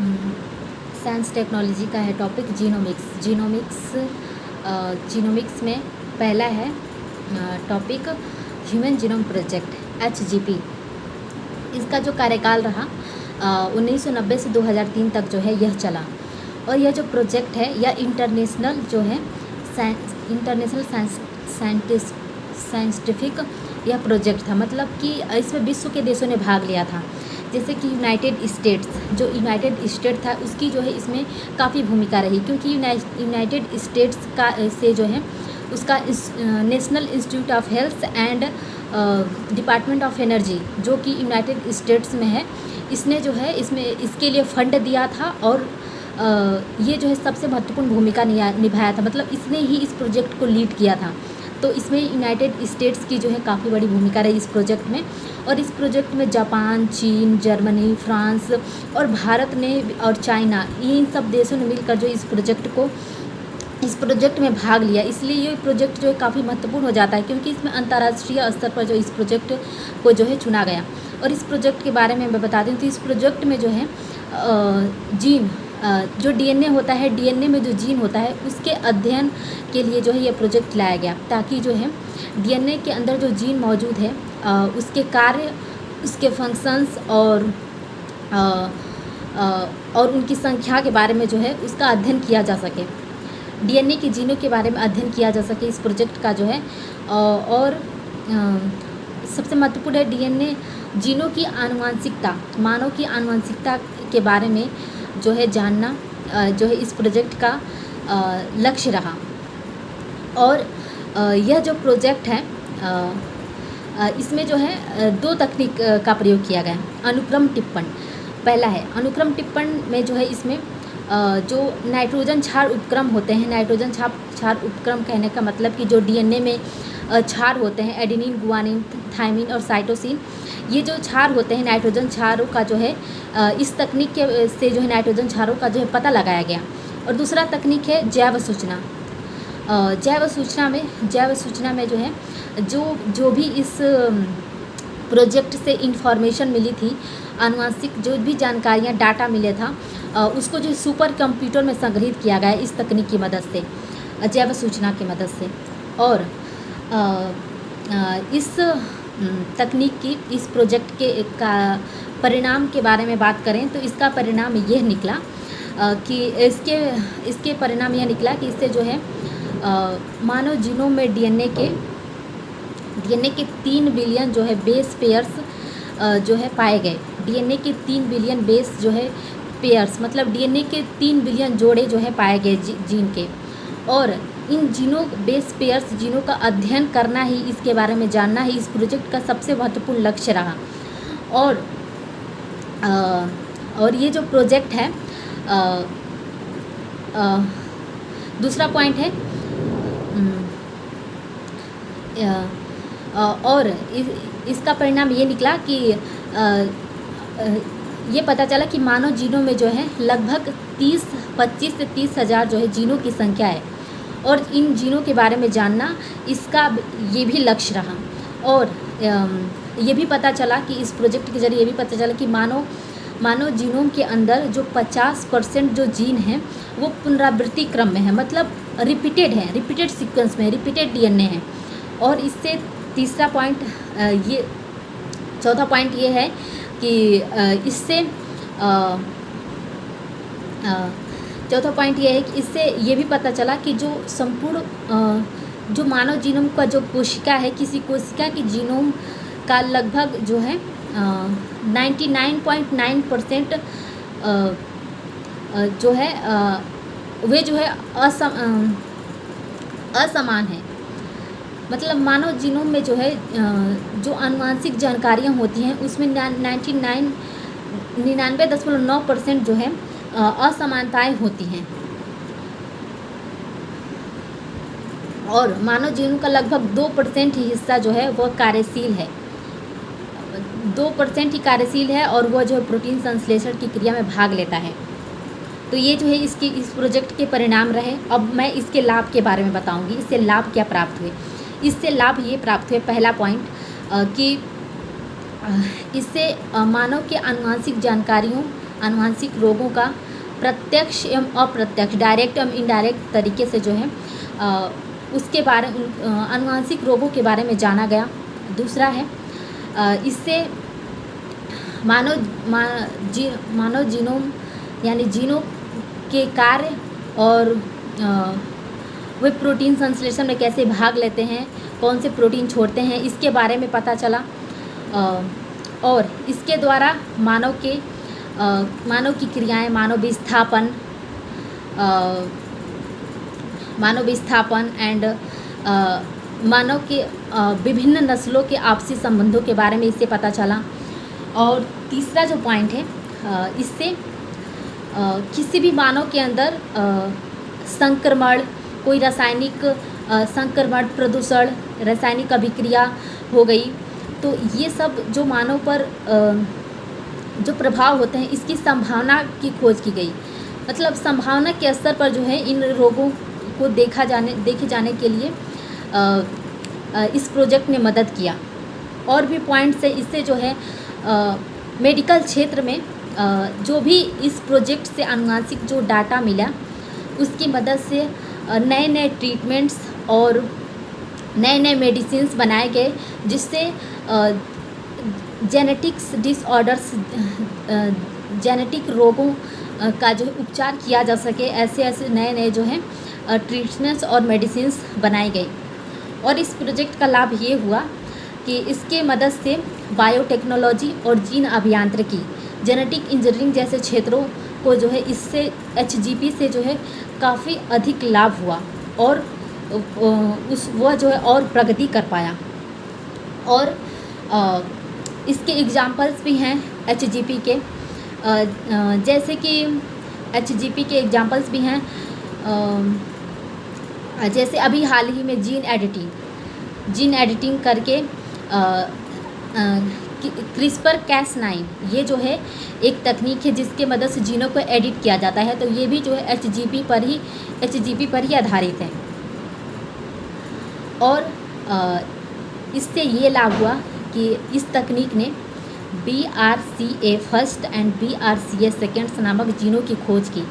Science technology का है topic genomics में पहला है topic human genome project HGP। इसका जो कार्यकाल रहा 1990 से 2003 तक जो है यह चला। और यह जो प्रोजेक्ट है यह इंटरनेशनल साइंटिफिक यह प्रोजेक्ट था, मतलब कि इसमें विश्व के देशों ने भाग लिया था। जैसे कि यूनाइटेड स्टेट था, उसकी जो है इसमें काफ़ी भूमिका रही, क्योंकि यूनाइटेड स्टेट्स का से जो है उसका national institute of health and department of energy जो कि यूनाइटेड स्टेट्स में है, इसने जो है इसके लिए फंड दिया था। और ये जो है सबसे महत्वपूर्ण भूमिका निभाया था, मतलब इसने ही इस प्रोजेक्ट को लीड किया था। तो इसमें यूनाइटेड स्टेट्स की जो है काफ़ी बड़ी भूमिका रही इस प्रोजेक्ट में। और इस प्रोजेक्ट में जापान, चीन, जर्मनी, फ्रांस और भारत ने और चाइना, इन सब देशों ने मिलकर जो इस प्रोजेक्ट में भाग लिया। इसलिए ये प्रोजेक्ट जो है काफ़ी महत्वपूर्ण हो जाता है, क्योंकि इसमें अंतर्राष्ट्रीय स्तर पर जो इस प्रोजेक्ट को जो है चुना गया। और इस प्रोजेक्ट के बारे में मैं बता दूँ तो इस प्रोजेक्ट में जो है जीन जो DNA होता है, DNA में जो जीन होता है उसके अध्ययन के लिए जो है ये प्रोजेक्ट लाया गया, ताकि जो है DNA के अंदर जो जीन मौजूद है उसके कार्य, उसके फंक्शंस और उनकी संख्या के बारे में जो है उसका अध्ययन किया जा सके। DNA के जीनों के बारे में अध्ययन किया जा सके इस प्रोजेक्ट का जो है। और सबसे महत्वपूर्ण है DNA जीनों की आनुवंशिकता, मानव की आनुवंशिकता के बारे में जो है जानना जो है इस प्रोजेक्ट का लक्ष्य रहा। और यह जो प्रोजेक्ट है इसमें जो है दो तकनीक का प्रयोग किया गया। अनुक्रम टिप्पण पहला है। अनुक्रम टिप्पण में जो है इसमें जो नाइट्रोजन क्षार उपक्रम होते हैं, नाइट्रोजन क्षार उपक्रम कहने का मतलब कि जो DNA में क्षार होते हैं, एडेनिन, गुआनिन, थायमिन और साइटोसिन, ये जो क्षार होते हैं नाइट्रोजन क्षारों का जो है इस तकनीक के से जो है नाइट्रोजन क्षारों का जो है पता लगाया गया। और दूसरा तकनीक है जैव सूचना। जैव सूचना में जो है जो भी इस प्रोजेक्ट से इंफॉर्मेशन मिली थी, आनुवंशिक जो भी जानकारियाँ, डाटा मिले था, उसको जो सुपर कंप्यूटर में संग्रहित किया गया इस तकनीक की मदद से, जैव सूचना की मदद से। और इस तकनीक की, इस प्रोजेक्ट का परिणाम के बारे में बात करें तो इसका परिणाम यह निकला कि इसके परिणाम यह निकला कि इससे जो है मानव जीनोम में DNA के 3 बिलियन जो है बेस पेयर्स जो है पाए गए। DNA के 3 बिलियन बेस जो है पेयर्स, मतलब DNA के 3 बिलियन जोड़े जो है पाए गए जीन के। और इन बेस पेयर्स जीनों का अध्ययन करना ही, इसके बारे में जानना ही इस प्रोजेक्ट का सबसे महत्वपूर्ण लक्ष्य रहा। और ये जो प्रोजेक्ट है दूसरा पॉइंट है और इसका परिणाम ये निकला कि ये पता चला कि मानव जीनों में जो है लगभग 25 से 30 हज़ार जो है जीनों की संख्या है। और इन जीनों के बारे में जानना इसका ये भी लक्ष्य रहा। और ये भी पता चला कि इस प्रोजेक्ट के जरिए ये भी पता चला कि मानव जीनोम के अंदर जो 50% जो जीन हैं वो पुनरावृत्ति क्रम में है, मतलब रिपीटेड सीक्वेंस में, रिपीटेड DNA है। और इससे चौथा पॉइंट ये है कि इससे चौथा पॉइंट ये है कि इससे ये भी पता चला कि जो संपूर्ण जो मानव जीनोम का जो कोशिका है, किसी कोशिका की जीनोम का लगभग जो है 99.9% जो है वे जो है असमान है। मतलब मानव जीनोम में जो है जो आनुवंशिक जानकारियाँ होती हैं उसमें 99.9% जो है असमानताएं होती हैं। और मानव जीनोम का लगभग 2% ही हिस्सा जो है वह कार्यशील है, 2% ही कार्यशील है और वह जो है प्रोटीन संश्लेषण की क्रिया में भाग लेता है। तो ये जो है इस प्रोजेक्ट के परिणाम रहे। अब मैं इसके लाभ के बारे में बताऊंगी, इससे लाभ क्या प्राप्त हुए। इससे लाभ ये प्राप्त हुए, पहला पॉइंट कि इससे मानव के आनुवंशिक जानकारियों आनुवंशिक रोगों का प्रत्यक्ष एवं अप्रत्यक्ष, डायरेक्ट एवं इनडायरेक्ट तरीके से जो है उसके बारे आनुवंशिक रोगों के बारे में जाना गया। दूसरा है इससे मानव जीनोम यानी जीनों के कार्य और वे प्रोटीन संश्लेषण में कैसे भाग लेते हैं, कौन से प्रोटीन छोड़ते हैं, इसके बारे में पता चला। और इसके द्वारा मानव की क्रियाएं, मानव विस्थापन एंड मानव के विभिन्न नस्लों के आपसी संबंधों के बारे में इससे पता चला। और तीसरा जो पॉइंट है, इससे किसी भी मानव के अंदर संक्रमण, कोई रासायनिक संक्रमण, प्रदूषण, रासायनिक अभिक्रिया हो गई, तो ये सब जो मानव पर जो प्रभाव होते हैं इसकी संभावना की खोज की गई। मतलब संभावना के स्तर पर जो है इन रोगों को देखे जाने के लिए इस प्रोजेक्ट ने मदद किया। और भी पॉइंट्स है इससे जो है मेडिकल क्षेत्र में जो भी इस प्रोजेक्ट से आनुवंशिक जो डाटा मिला उसकी मदद से नए नए ट्रीटमेंट्स और नए नए मेडिसिन्स बनाए गए, जिससे जेनेटिक्स डिसऑर्डर्स, जेनेटिक रोगों का जो उपचार किया जा सके, ऐसे नए नए जो हैं ट्रीटमेंट्स और मेडिसिन्स बनाए गए। और इस प्रोजेक्ट का लाभ ये हुआ कि इसके मदद से बायोटेक्नोलॉजी और जीन अभियांत्रिकी, जेनेटिक इंजीनियरिंग जैसे क्षेत्रों को जो है इससे HGP से जो है काफ़ी अधिक लाभ हुआ और वह जो है और प्रगति कर पाया। और इसके एग्जाम्पल्स भी हैं HGP के, जैसे कि HGP के एग्जाम्पल्स भी हैं, जैसे अभी हाल ही में जीन एडिटिंग करके CRISPR-Cas9 ये जो है एक तकनीक है जिसके मदद से जीनों को एडिट किया जाता है। तो ये भी जो है HGP पर ही आधारित है। और इससे ये लाभ हुआ कि इस तकनीक ने BRCA first and BRCA seconds नामक जीनों की खोज की,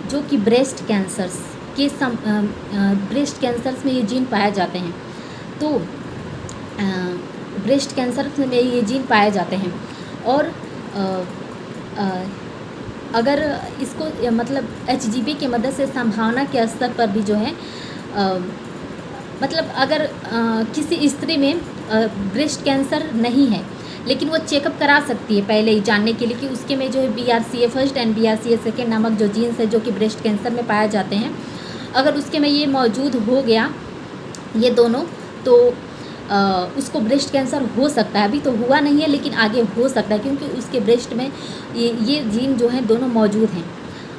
जो कि ब्रेस्ट कैंसर्स में ये जीन पाए जाते हैं। तो ब्रेस्ट कैंसर में ये जीन पाए जाते हैं। और अगर इसको मतलब HGP की मदद से संभावना के स्तर पर भी जो है मतलब अगर किसी स्त्री में ब्रेस्ट कैंसर नहीं है लेकिन वो चेकअप करा सकती है पहले ही जानने के लिए कि उसके में जो है BRCA first and BRCA second नामक जो जीन्स है जो कि ब्रेस्ट कैंसर में पाए जाते हैं, अगर उसके में ये मौजूद हो गया ये दोनों, तो उसको ब्रेस्ट कैंसर हो सकता है। अभी तो हुआ नहीं है लेकिन आगे हो सकता है, क्योंकि उसके ब्रेस्ट में ये जीन जो हैं दोनों मौजूद हैं।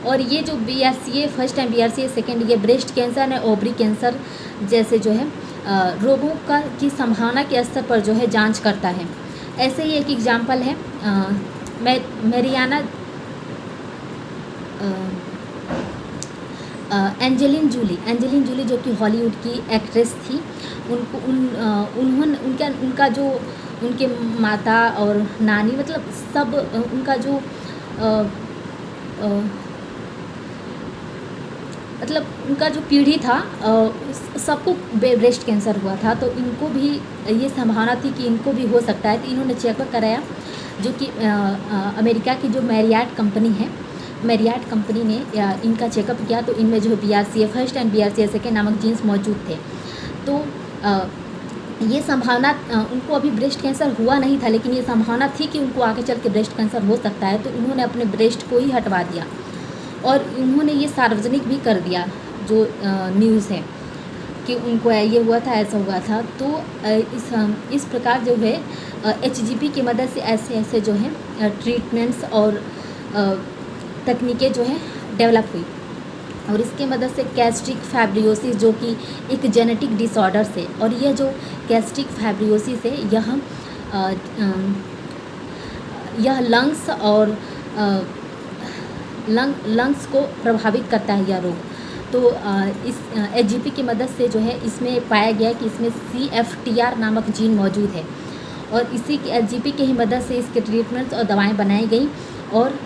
और ये जो BRCA first and BRCA second ये ब्रेस्ट कैंसर और ओवरी कैंसर जैसे जो है रोगों की संभावना के स्तर पर जो है जांच करता है। ऐसे ही एक एग्जांपल है एंजेलिन जूली जो कि हॉलीवुड की एक्ट्रेस थी। उनका जो उनके माता और नानी मतलब सब उनका जो मतलब उनका जो पीढ़ी था सबको ब्रेस्ट कैंसर हुआ था। तो इनको भी ये संभावना थी कि इनको भी हो सकता है। तो इन्होंने चेकअप कराया, जो कि अमेरिका की जो मैरियट कंपनी ने इनका चेकअप किया। तो इनमें जो BRCA first and BRCA second नामक जीन्स मौजूद थे। तो ये संभावना उनको अभी ब्रेस्ट कैंसर हुआ नहीं था, लेकिन ये संभावना थी कि उनको आगे चल के ब्रेस्ट कैंसर हो सकता है। तो उन्होंने अपने ब्रेस्ट को ही हटवा दिया और उन्होंने ये सार्वजनिक भी कर दिया जो न्यूज़ है कि उनको ये हुआ था, ऐसा हुआ था। तो इस प्रकार जो है HGP की मदद से ऐसे जो है ट्रीटमेंट्स और तकनीकें जो है डेवलप हुई। और इसके मदद से गैस्ट्रिक फैब्रियोसिस जो कि एक जेनेटिक डिसऑर्डर है, और यह जो गैस्ट्रिक फैब्रियोसिस है यह लंग्स और लंग्स को प्रभावित करता है यह रोग। तो इस HGP की मदद से जो है इसमें पाया गया कि इसमें CFTR नामक जीन मौजूद है। और इसी की एचजीपी की ही मदद से इसके ट्रीटमेंट्स और दवाएं बनाई गई। और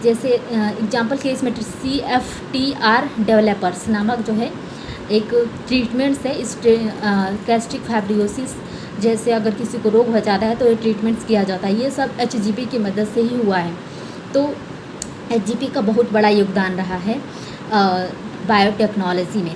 जैसे एग्जांपल के इसमें CFTR डेवलपर्स नामक जो है एक ट्रीटमेंट्स है इस गैस्ट्रिक फाइब्रोसिस जैसे अगर किसी को रोग हो जाता है तो ये ट्रीटमेंट्स किया जाता है। ये सब एचजीपी की मदद से ही हुआ है। तो एचजीपी का बहुत बड़ा योगदान रहा है बायोटेक्नोलॉजी में।